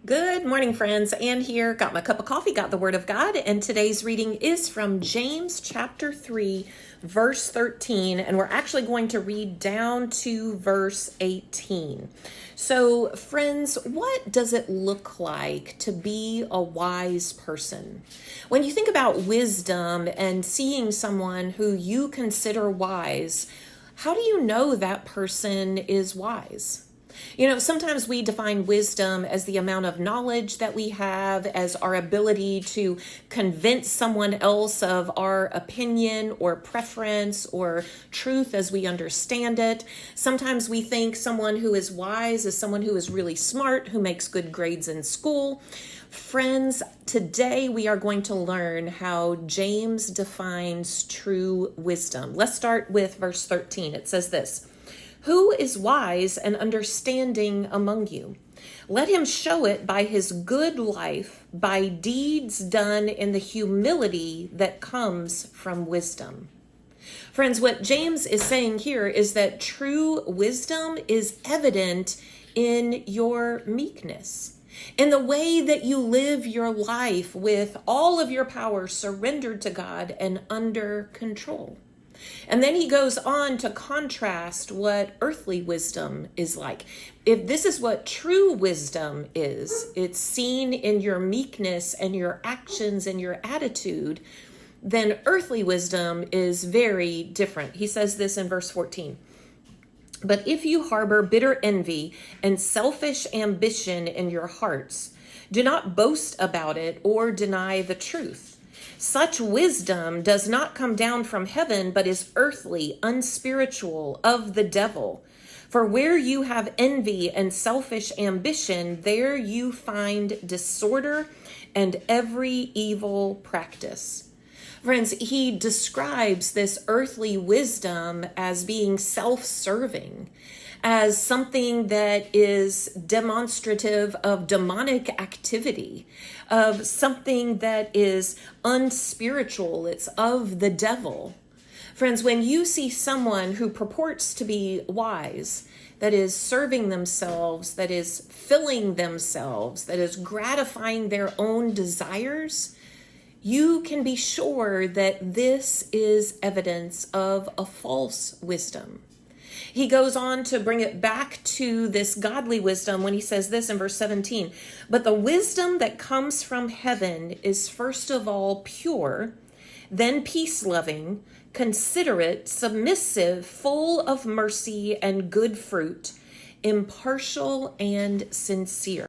Good morning, friends. Anne here. Got my cup of coffee, got the Word of God, and today's reading is from James chapter 3, verse 13, and we're actually going to read down to verse 18. So, friends, what does it look like to be a wise person? When you think about wisdom and seeing someone who you consider wise, how do you know that person is wise? Sometimes we define wisdom as the amount of knowledge that we have, as our ability to convince someone else of our opinion or preference or truth as we understand it. Sometimes we think someone who is wise is someone who is really smart, who makes good grades in school. Friends, today we are going to learn how James defines true wisdom. Let's start with verse 13. It says this: "Who is wise and understanding among you? Let him show it by his good life, by deeds done in the humility that comes from wisdom." Friends, what James is saying here is that true wisdom is evident in your meekness, in the way that you live your life with all of your power surrendered to God and under control. And then he goes on to contrast what earthly wisdom is like. If this is what true wisdom is, it's seen in your meekness and your actions and your attitude, then earthly wisdom is very different. He says this in verse 14. "But if you harbor bitter envy and selfish ambition in your hearts, do not boast about it or deny the truth. Such wisdom does not come down from heaven, but is earthly, unspiritual, of the devil. For where you have envy and selfish ambition, there you find disorder and every evil practice." Friends, he describes this earthly wisdom as being self-serving, as something that is demonstrative of demonic activity, of something that is unspiritual. It's of the devil. Friends, when you see someone who purports to be wise, that is serving themselves, that is filling themselves, that is gratifying their own desires, you can be sure that this is evidence of a false wisdom. He goes on to bring it back to this godly wisdom when he says this in verse 17: "But the wisdom that comes from heaven is first of all pure, then peace-loving, considerate, submissive, full of mercy and good fruit, impartial and sincere."